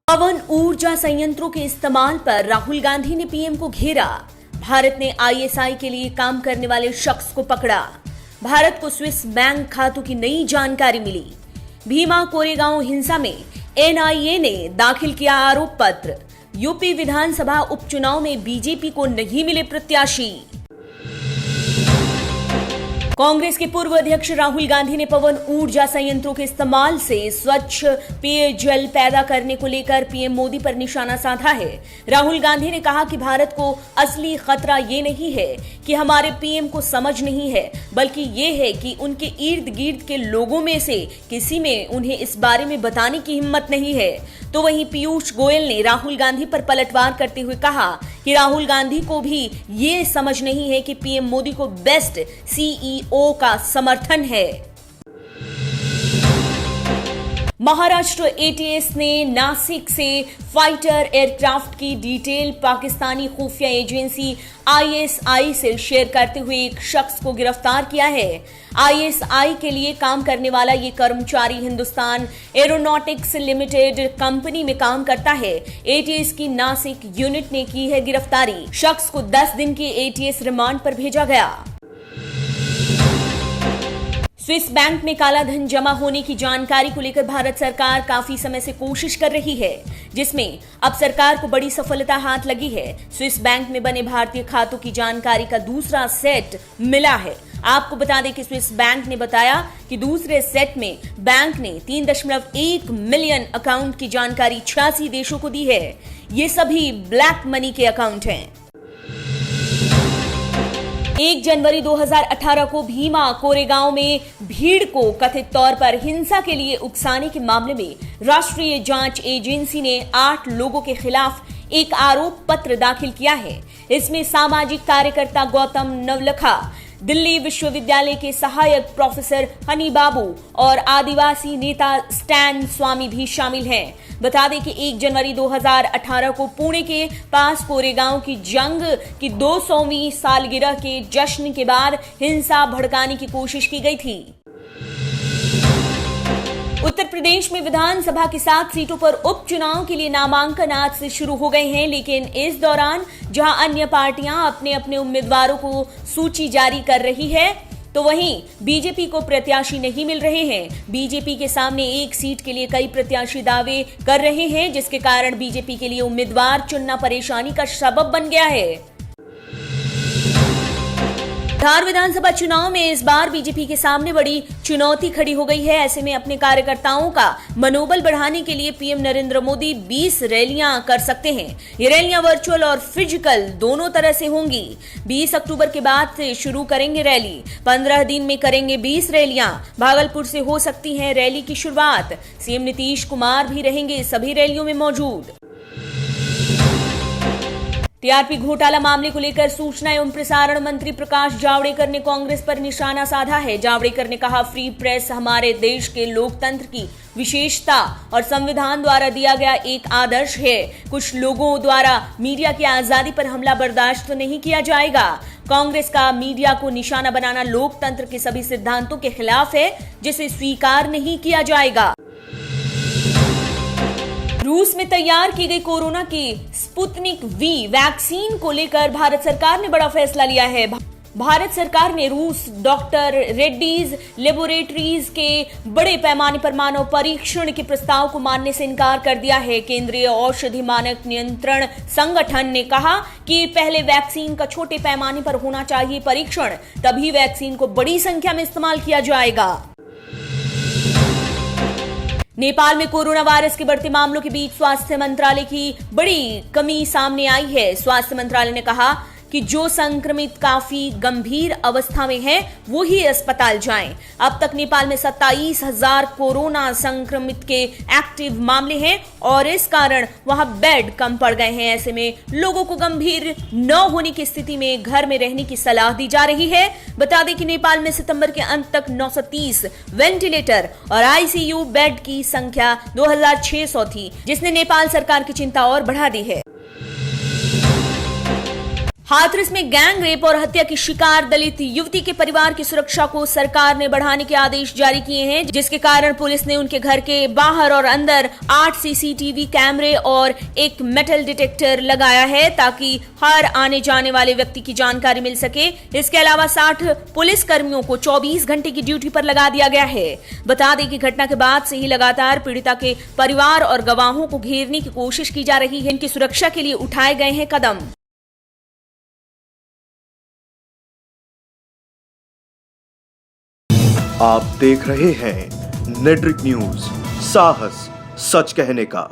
पवन ऊर्जा संयंत्रों के इस्तेमाल पर राहुल गांधी ने पीएम को घेरा। भारत ने आईएसआई के लिए काम करने वाले शख्स को पकड़ा। भारत को स्विस बैंक खातों की नई जानकारी मिली। भीमा कोरेगांव हिंसा में एनआईए ने दाखिल किया आरोप पत्र। यूपी विधानसभा उपचुनाव में बीजेपी को नहीं मिले प्रत्याशी। कांग्रेस के पूर्व अध्यक्ष राहुल गांधी ने पवन ऊर्जा संयंत्रों के इस्तेमाल से स्वच्छ पेयजल पैदा करने को लेकर पीएम मोदी पर निशाना साधा है। राहुल गांधी ने कहा कि भारत को असली खतरा ये नहीं है कि हमारे पीएम को समझ नहीं है, बल्कि ये है कि उनके इर्द गिर्द के लोगों में से किसी में उन्हें इस बारे में बताने की हिम्मत नहीं है। तो वहीं पीयूष गोयल ने राहुल गांधी पर पलटवार करते हुए कहा कि राहुल गांधी को भी ये समझ नहीं है कि पीएम मोदी को बेस्ट सीईओ का समर्थन है। महाराष्ट्र एटीएस ने नासिक से फाइटर एयरक्राफ्ट की डिटेल पाकिस्तानी खुफिया एजेंसी आईएसआई से शेयर करते हुए एक शख्स को गिरफ्तार किया है। आईएसआई के लिए काम करने वाला ये कर्मचारी हिंदुस्तान एरोनॉटिक्स लिमिटेड कंपनी में काम करता है। एटीएस की नासिक यूनिट ने की है गिरफ्तारी। शख्स को 10 दिन की एटीएस रिमांड पर भेजा गया। स्विस बैंक में काला धन जमा होने की जानकारी को लेकर भारत सरकार काफी समय से कोशिश कर रही है, जिसमें अब सरकार को बड़ी सफलता हाथ लगी है। स्विस बैंक में बने भारतीय खातों की जानकारी का दूसरा सेट मिला है। आपको बता दें कि स्विस बैंक ने बताया कि दूसरे सेट में बैंक ने 3.1 मिलियन अकाउंट की जानकारी 86 देशों को दी है। ये सभी ब्लैक मनी के अकाउंट हैं। 1 जनवरी 2018 को भीमा कोरेगांव में भीड़ को कथित तौर पर हिंसा के लिए उकसाने के मामले में राष्ट्रीय जांच एजेंसी ने 8 लोगों के खिलाफ एक आरोप पत्र दाखिल किया है। इसमें सामाजिक कार्यकर्ता गौतम नवलखा, दिल्ली विश्वविद्यालय के सहायक प्रोफेसर हनी बाबू और आदिवासी नेता स्टैन स्वामी भी शामिल हैं। बता दें कि 1 जनवरी 2018 को पुणे के पास कोरेगांव की जंग की 200वीं सालगिरह के जश्न के बाद हिंसा भड़काने की कोशिश की गई थी। उत्तर प्रदेश में विधानसभा की 7 सीटों पर उपचुनाव के लिए नामांकन आज से शुरू हो गए हैं, लेकिन इस दौरान जहां अन्य पार्टियां अपने अपने उम्मीदवारों को सूची जारी कर रही है, तो वहीं बीजेपी को प्रत्याशी नहीं मिल रहे हैं। बीजेपी के सामने एक सीट के लिए कई प्रत्याशी दावे कर रहे हैं, जिसके कारण बीजेपी के लिए उम्मीदवार चुनना परेशानी का सबब बन गया है। बिहार विधानसभा चुनाव में इस बार बीजेपी के सामने बड़ी चुनौती खड़ी हो गई है। ऐसे में अपने कार्यकर्ताओं का मनोबल बढ़ाने के लिए पीएम नरेंद्र मोदी 20 रैलियां कर सकते हैं। ये रैलियां वर्चुअल और फिजिकल दोनों तरह से होंगी। 20 अक्टूबर के बाद से शुरू करेंगे रैली। 15 दिन में करेंगे 20 रैलियां। भागलपुर से हो सकती है रैली की शुरुआत। सीएम नीतीश कुमार भी रहेंगे सभी रैलियों में मौजूद। टीआरपी घोटाला मामले को लेकर सूचना एवं प्रसारण मंत्री प्रकाश जावड़ेकर ने कांग्रेस पर निशाना साधा है। जावड़ेकर ने कहा, फ्री प्रेस हमारे देश के लोकतंत्र की विशेषता और संविधान द्वारा दिया गया एक आदर्श है। कुछ लोगों द्वारा मीडिया की आजादी पर हमला बर्दाश्त नहीं किया जाएगा। कांग्रेस का मीडिया को निशाना बनाना लोकतंत्र के सभी सिद्धांतों के खिलाफ है, जिसे स्वीकार नहीं किया जाएगा। रूस में तैयार की गई कोरोना की स्पुतनिक वी वैक्सीन को लेकर भारत सरकार ने बड़ा फैसला लिया है। भारत सरकार ने रूस डॉक्टर रेड्डीज लेबोरेटरीज के बड़े पैमाने पर मानव परीक्षण के प्रस्ताव को मानने से इनकार कर दिया है। केंद्रीय औषधि मानक नियंत्रण संगठन ने कहा कि पहले वैक्सीन का छोटे पैमाने पर होना चाहिए परीक्षण, तभी वैक्सीन को बड़ी संख्या में इस्तेमाल किया जाएगा। नेपाल में कोरोना वायरस के बढ़ते मामलों के बीच स्वास्थ्य मंत्रालय की बड़ी कमी सामने आई है। स्वास्थ्य मंत्रालय ने कहा कि जो संक्रमित काफी गंभीर अवस्था में हैं, वो ही अस्पताल जाएं। अब तक नेपाल में 27,000 कोरोना संक्रमित के एक्टिव मामले हैं और इस कारण वहां बेड कम पड़ गए हैं। ऐसे में लोगों को गंभीर न होने की स्थिति में घर में रहने की सलाह दी जा रही है। बता दें कि नेपाल में सितंबर के अंत तक 930 वेंटिलेटर और आईसीयू बेड की संख्या 2600 थी, जिसने नेपाल सरकार की चिंता और बढ़ा दी है। हाथरस में गैंग रेप और हत्या की शिकार दलित युवती के परिवार की सुरक्षा को सरकार ने बढ़ाने के आदेश जारी किए हैं, जिसके कारण पुलिस ने उनके घर के बाहर और अंदर 8 सीसीटीवी कैमरे और एक मेटल डिटेक्टर लगाया है ताकि हर आने जाने वाले व्यक्ति की जानकारी मिल सके। इसके अलावा 60 पुलिस कर्मियों को 24 घंटे की ड्यूटी पर लगा दिया गया है। बता दें कि घटना के बाद से ही लगातार पीड़िता के परिवार और गवाहों को घेरने की कोशिश की जा रही है। इनकी सुरक्षा के लिए उठाए गए हैं कदम। आप देख रहे हैं नेट्रिक न्यूज, साहस सच कहने का।